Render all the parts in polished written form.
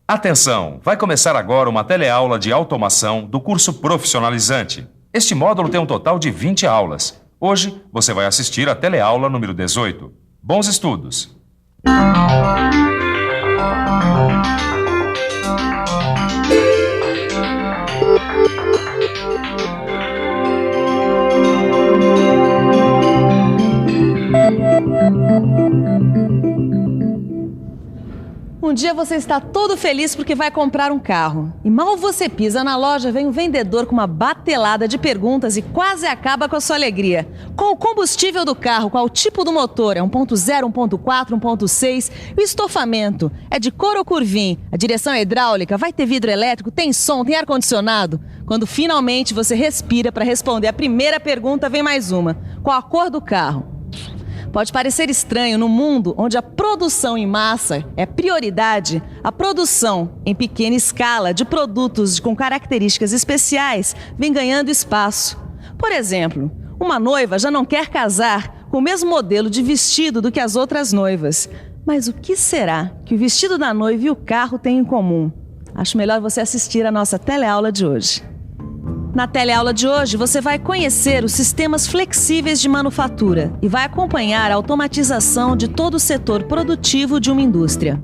Atenção! Vai começar agora uma teleaula de automação do curso profissionalizante. Este módulo tem um total de 20 aulas. Hoje, você vai assistir a teleaula número 18. Bons estudos! Um dia você está todo feliz porque vai comprar um carro. E mal você pisa na loja, vem um vendedor com uma batelada de perguntas e quase acaba com a sua alegria. Qual o combustível do carro? Qual o tipo do motor? É 1.0, 1.4, 1.6? E o estofamento? É de couro ou curvim? A direção é hidráulica? Vai ter vidro elétrico? Tem som? Tem ar-condicionado? Quando finalmente você respira para responder a primeira pergunta, vem mais uma. Qual a cor do carro? Pode parecer estranho no mundo onde a produção em massa é prioridade, a produção em pequena escala de produtos com características especiais vem ganhando espaço. Por exemplo, uma noiva já não quer casar com o mesmo modelo de vestido do que as outras noivas. Mas o que será que o vestido da noiva e o carro têm em comum? Acho melhor você assistir a nossa teleaula de hoje. Na teleaula de hoje, você vai conhecer os sistemas flexíveis de manufatura e vai acompanhar a automatização de todo o setor produtivo de uma indústria.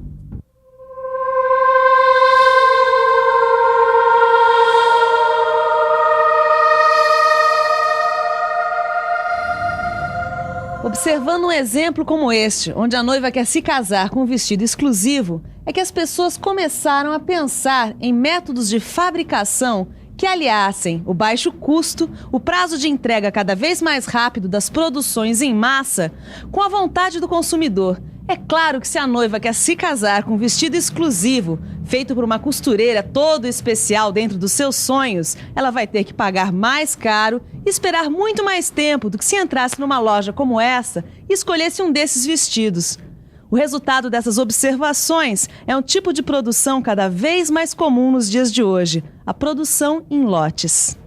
Observando um exemplo como este, onde a noiva quer se casar com um vestido exclusivo, é que as pessoas começaram a pensar em métodos de fabricação que aliassem o baixo custo, o prazo de entrega cada vez mais rápido das produções em massa, com a vontade do consumidor. É claro que se a noiva quer se casar com um vestido exclusivo, feito por uma costureira todo especial dentro dos seus sonhos, ela vai ter que pagar mais caro e esperar muito mais tempo do que se entrasse numa loja como essa e escolhesse um desses vestidos. O resultado dessas observações é um tipo de produção cada vez mais comum nos dias de hoje, a produção em lotes.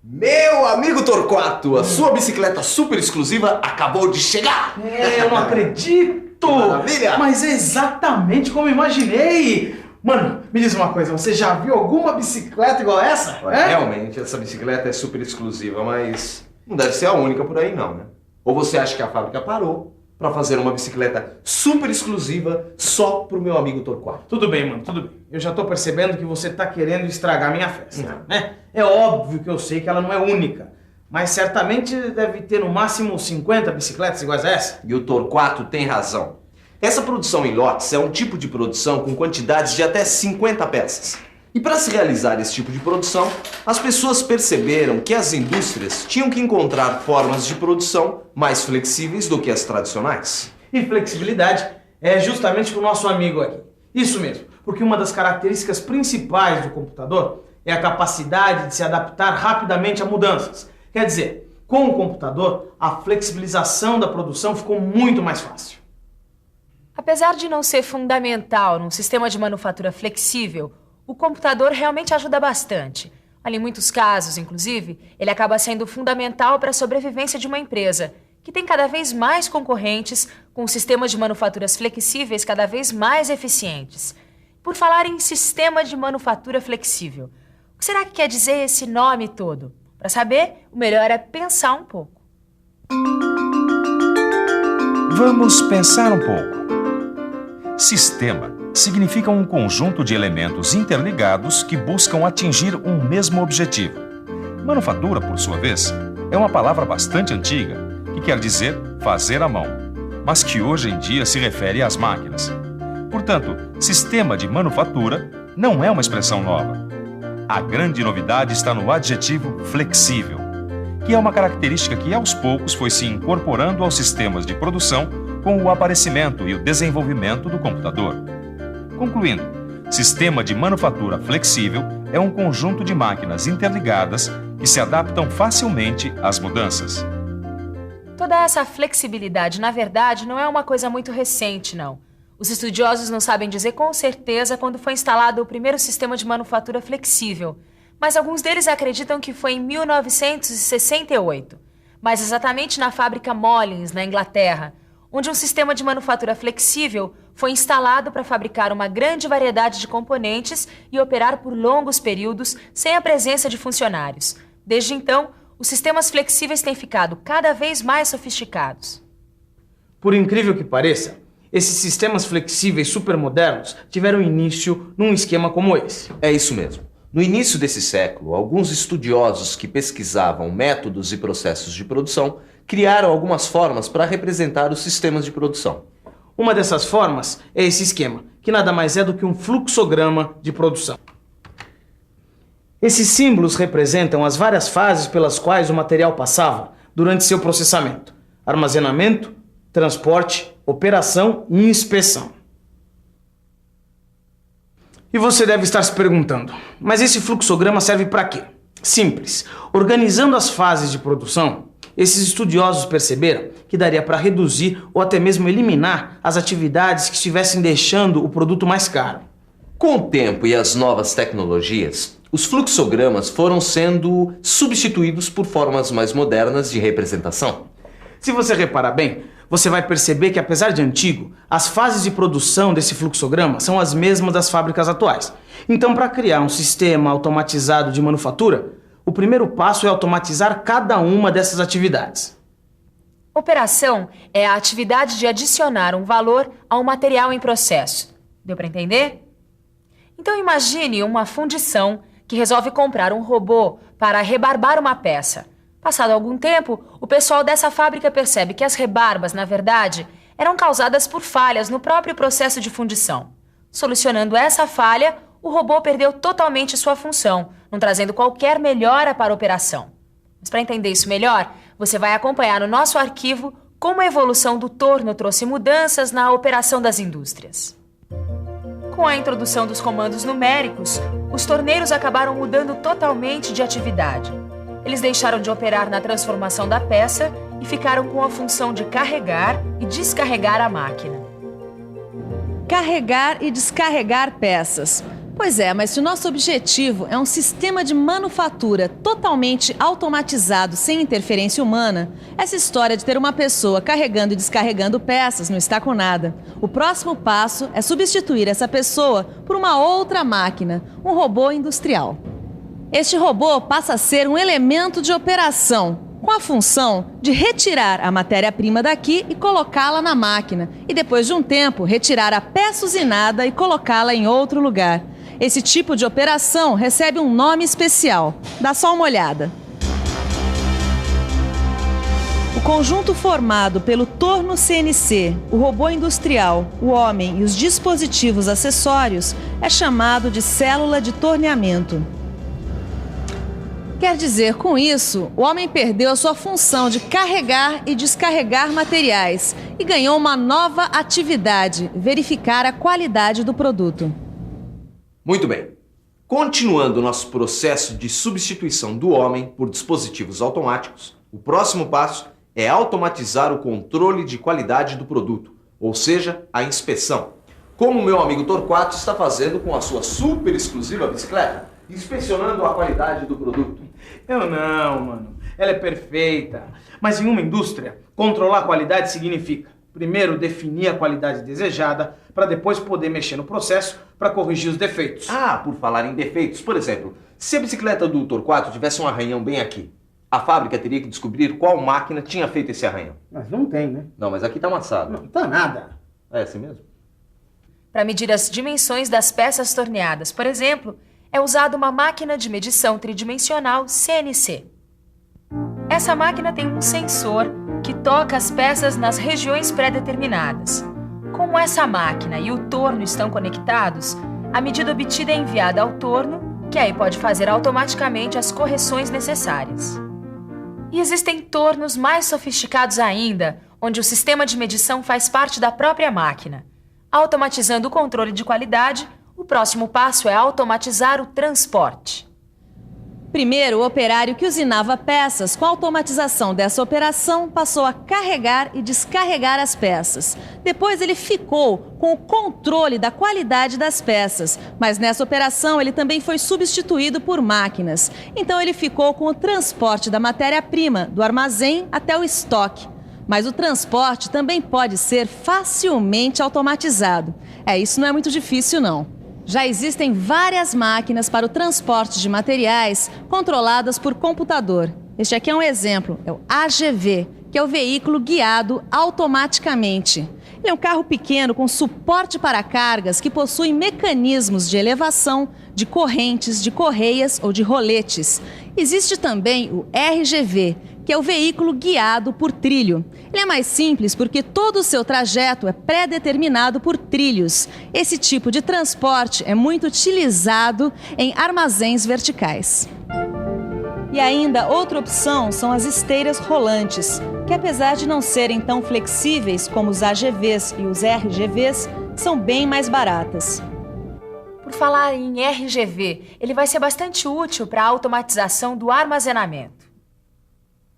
Meu amigo Torquato, a sua bicicleta super exclusiva acabou de chegar! Eu não acredito! Que maravilha! Mas é exatamente como imaginei! Mano, me diz uma coisa, você já viu alguma bicicleta igual essa? Olha, realmente, essa bicicleta é super exclusiva, mas não deve ser a única por aí não, né? Ou você acha que a fábrica parou pra fazer uma bicicleta super exclusiva só pro meu amigo Torquato? Tudo bem, mano, tudo bem. Eu já tô percebendo que você tá querendo estragar minha festa, né? É óbvio que eu sei que ela não é única, mas certamente deve ter no máximo 50 bicicletas iguais a essa. E o Torquato tem razão. Essa produção em lotes é um tipo de produção com quantidades de até 50 peças. E para se realizar esse tipo de produção, as pessoas perceberam que as indústrias tinham que encontrar formas de produção mais flexíveis do que as tradicionais. E flexibilidade é justamente o nosso amigo aqui. Isso mesmo, porque uma das características principais do computador é a capacidade de se adaptar rapidamente a mudanças. Quer dizer, com o computador, a flexibilização da produção ficou muito mais fácil. Apesar de não ser fundamental num sistema de manufatura flexível, o computador realmente ajuda bastante. Olha, em muitos casos, inclusive, ele acaba sendo fundamental para a sobrevivência de uma empresa, que tem cada vez mais concorrentes com sistemas de manufaturas flexíveis cada vez mais eficientes. Por falar em sistema de manufatura flexível, o que será que quer dizer esse nome todo? Para saber, o melhor é pensar um pouco. Vamos pensar um pouco. Sistema significa um conjunto de elementos interligados que buscam atingir um mesmo objetivo. Manufatura, por sua vez, é uma palavra bastante antiga, que quer dizer fazer à mão, mas que hoje em dia se refere às máquinas. Portanto, sistema de manufatura não é uma expressão nova. A grande novidade está no adjetivo flexível, que é uma característica que aos poucos foi se incorporando aos sistemas de produção com o aparecimento e o desenvolvimento do computador. Concluindo, sistema de manufatura flexível é um conjunto de máquinas interligadas que se adaptam facilmente às mudanças. Toda essa flexibilidade, na verdade, não é uma coisa muito recente, não. Os estudiosos não sabem dizer com certeza quando foi instalado o primeiro sistema de manufatura flexível, mas alguns deles acreditam que foi em 1968, mais exatamente na fábrica Mollins, na Inglaterra, onde um sistema de manufatura flexível foi instalado para fabricar uma grande variedade de componentes e operar por longos períodos sem a presença de funcionários. Desde então, os sistemas flexíveis têm ficado cada vez mais sofisticados. Por incrível que pareça, esses sistemas flexíveis supermodernos tiveram início num esquema como esse. É isso mesmo. No início desse século, alguns estudiosos que pesquisavam métodos e processos de produção criaram algumas formas para representar os sistemas de produção. Uma dessas formas é esse esquema, que nada mais é do que um fluxograma de produção. Esses símbolos representam as várias fases pelas quais o material passava durante seu processamento: armazenamento, transporte, operação e inspeção. E você deve estar se perguntando, mas esse fluxograma serve para quê? Simples. Organizando as fases de produção, esses estudiosos perceberam que daria para reduzir ou até mesmo eliminar as atividades que estivessem deixando o produto mais caro. Com o tempo e as novas tecnologias, os fluxogramas foram sendo substituídos por formas mais modernas de representação. Se você reparar bem, você vai perceber que, apesar de antigo, as fases de produção desse fluxograma são as mesmas das fábricas atuais. Então, para criar um sistema automatizado de manufatura, o primeiro passo é automatizar cada uma dessas atividades. Operação é a atividade de adicionar um valor a um material em processo. Deu para entender? Então imagine uma fundição que resolve comprar um robô para rebarbar uma peça. Passado algum tempo, o pessoal dessa fábrica percebe que as rebarbas, na verdade, eram causadas por falhas no próprio processo de fundição. Solucionando essa falha, o robô perdeu totalmente sua função, não trazendo qualquer melhora para a operação. Mas para entender isso melhor, você vai acompanhar no nosso arquivo como a evolução do torno trouxe mudanças na operação das indústrias. Com a introdução dos comandos numéricos, os torneiros acabaram mudando totalmente de atividade. Eles deixaram de operar na transformação da peça e ficaram com a função de carregar e descarregar a máquina. Carregar e descarregar peças. Pois é, mas se o nosso objetivo é um sistema de manufatura totalmente automatizado, sem interferência humana, essa história de ter uma pessoa carregando e descarregando peças não está com nada. O próximo passo é substituir essa pessoa por uma outra máquina, um robô industrial. Este robô passa a ser um elemento de operação, com a função de retirar a matéria-prima daqui e colocá-la na máquina, e depois de um tempo retirar a peça usinada e colocá-la em outro lugar. Esse tipo de operação recebe um nome especial. Dá só uma olhada. O conjunto formado pelo torno CNC, o robô industrial, o homem e os dispositivos acessórios é chamado de célula de torneamento. Quer dizer, com isso, o homem perdeu a sua função de carregar e descarregar materiais e ganhou uma nova atividade, verificar a qualidade do produto. Muito bem. Continuando o nosso processo de substituição do homem por dispositivos automáticos, o próximo passo é automatizar o controle de qualidade do produto, ou seja, a inspeção. Como o meu amigo Torquato está fazendo com a sua super exclusiva bicicleta, inspecionando a qualidade do produto. Eu não, mano. Ela é perfeita. Mas em uma indústria, controlar a qualidade significa, primeiro, definir a qualidade desejada, para depois poder mexer no processo para corrigir os defeitos. Ah, por falar em defeitos, por exemplo, se a bicicleta do Torquato tivesse um arranhão bem aqui, a fábrica teria que descobrir qual máquina tinha feito esse arranhão. Mas não tem, né? Não, mas aqui tá amassado. Não tá nada. É assim mesmo? Para medir as dimensões das peças torneadas, por exemplo, é usada uma máquina de medição tridimensional CNC. Essa máquina tem um sensor que toca as peças nas regiões pré-determinadas. Como essa máquina e o torno estão conectados, a medida obtida é enviada ao torno, que aí pode fazer automaticamente as correções necessárias. E existem tornos mais sofisticados ainda, onde o sistema de medição faz parte da própria máquina. Automatizando o controle de qualidade, o próximo passo é automatizar o transporte. Primeiro, o operário que usinava peças, com a automatização dessa operação, passou a carregar e descarregar as peças. Depois ele ficou com o controle da qualidade das peças, mas nessa operação ele também foi substituído por máquinas. Então ele ficou com o transporte da matéria-prima, do armazém até o estoque. Mas o transporte também pode ser facilmente automatizado. Isso não é muito difícil, não. Já existem várias máquinas para o transporte de materiais controladas por computador. Este aqui é um exemplo, é o AGV, que é o veículo guiado automaticamente. Ele é um carro pequeno com suporte para cargas que possui mecanismos de elevação, de correntes, de correias ou de roletes. Existe também o RGV, que é o veículo guiado por trilho. Ele é mais simples porque todo o seu trajeto é pré-determinado por trilhos. Esse tipo de transporte é muito utilizado em armazéns verticais. E ainda outra opção são as esteiras rolantes, que apesar de não serem tão flexíveis como os AGVs e os RGVs, são bem mais baratas. Por falar em RGV, ele vai ser bastante útil para a automatização do armazenamento.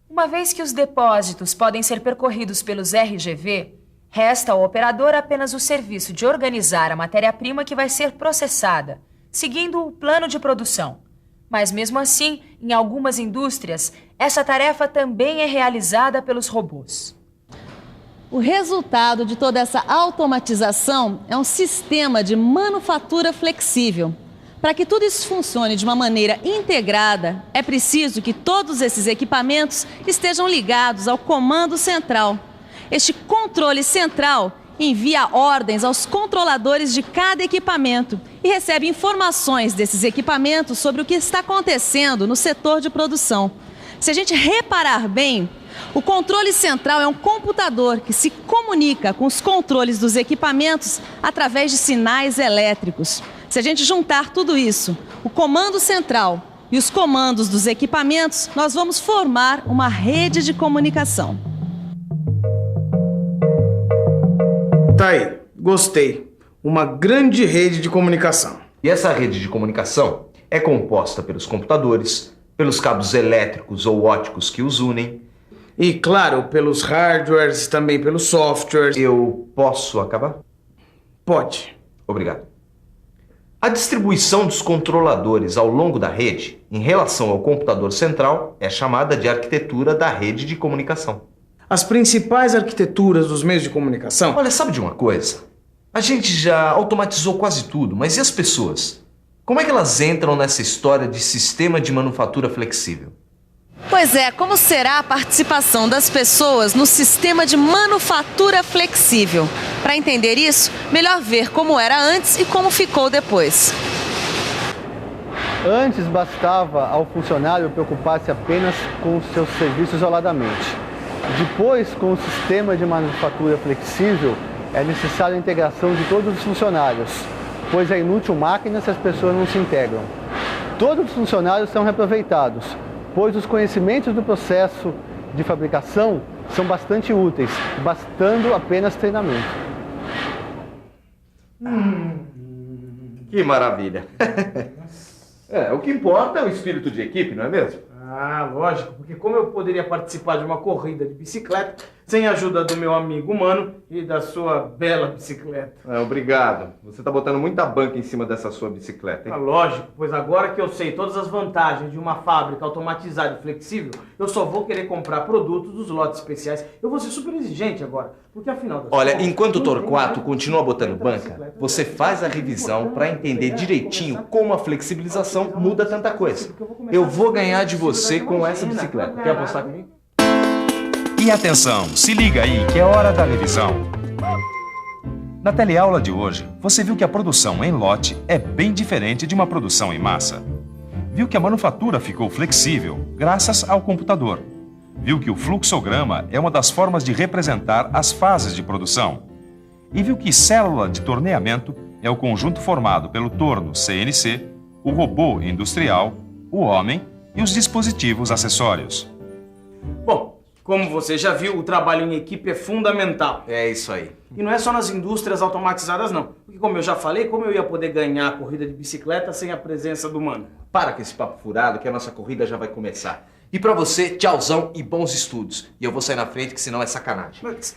Uma vez que os depósitos podem ser percorridos pelos RGV, resta ao operador apenas o serviço de organizar a matéria-prima que vai ser processada, seguindo o plano de produção. Mas mesmo assim, em algumas indústrias, essa tarefa também é realizada pelos robôs. O resultado de toda essa automatização é um sistema de manufatura flexível. Para que tudo isso funcione de uma maneira integrada, é preciso que todos esses equipamentos estejam ligados ao comando central. Este controle central envia ordens aos controladores de cada equipamento e recebe informações desses equipamentos sobre o que está acontecendo no setor de produção. Se a gente reparar bem, o controle central é um computador que se comunica com os controles dos equipamentos através de sinais elétricos. Se a gente juntar tudo isso, o comando central e os comandos dos equipamentos, nós vamos formar uma rede de comunicação. Tá aí, gostei. Uma grande rede de comunicação. E essa rede de comunicação é composta pelos computadores, pelos cabos elétricos ou ópticos que os unem. E, claro, pelos hardwares, também pelos softwares. Eu posso acabar? Pode. Obrigado. A distribuição dos controladores ao longo da rede, em relação ao computador central, é chamada de arquitetura da rede de comunicação. As principais arquiteturas dos meios de comunicação... Olha, sabe de uma coisa? A gente já automatizou quase tudo, mas e as pessoas? Como é que elas entram nessa história de sistema de manufatura flexível? Pois é, como será a participação das pessoas no sistema de manufatura flexível? Para entender isso, melhor ver como era antes e como ficou depois. Antes bastava ao funcionário preocupar-se apenas com os seus serviços isoladamente. Depois, com o sistema de manufatura flexível, é necessária a integração de todos os funcionários, pois é inútil máquina se as pessoas não se integram. Todos os funcionários são reaproveitados, pois os conhecimentos do processo de fabricação são bastante úteis, bastando apenas treinamento. Que maravilha! O que importa é o espírito de equipe, não é mesmo? Ah, lógico, porque como eu poderia participar de uma corrida de bicicleta sem a ajuda do meu amigo humano e da sua bela bicicleta? Obrigado. Você tá botando muita banca em cima dessa sua bicicleta, hein? Lógico, pois agora que eu sei todas as vantagens de uma fábrica automatizada e flexível, eu só vou querer comprar produtos dos lotes especiais. Eu vou ser super exigente agora, porque afinal... Olha, enquanto o Torquato continua botando banca, você faz a revisão para entender direitinho como a flexibilização muda tanta coisa. Eu vou ganhar de você com essa bicicleta. Quer apostar comigo? E atenção, se liga aí que é hora da revisão. Na teleaula de hoje, você viu que a produção em lote é bem diferente de uma produção em massa. Viu que a manufatura ficou flexível graças ao computador. Viu que o fluxograma é uma das formas de representar as fases de produção. E viu que célula de torneamento é o conjunto formado pelo torno CNC, o robô industrial, o homem e os dispositivos acessórios. Bom, como você já viu, o trabalho em equipe é fundamental. É isso aí. E não é só nas indústrias automatizadas, não. Porque como eu já falei, como eu ia poder ganhar a corrida de bicicleta sem a presença do humano? Para com esse papo furado que a nossa corrida já vai começar. E pra você, tchauzão e bons estudos. E eu vou sair na frente que senão é sacanagem. Mas...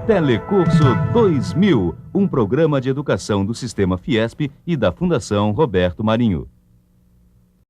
Telecurso 2000, um programa de educação do Sistema Fiesp e da Fundação Roberto Marinho.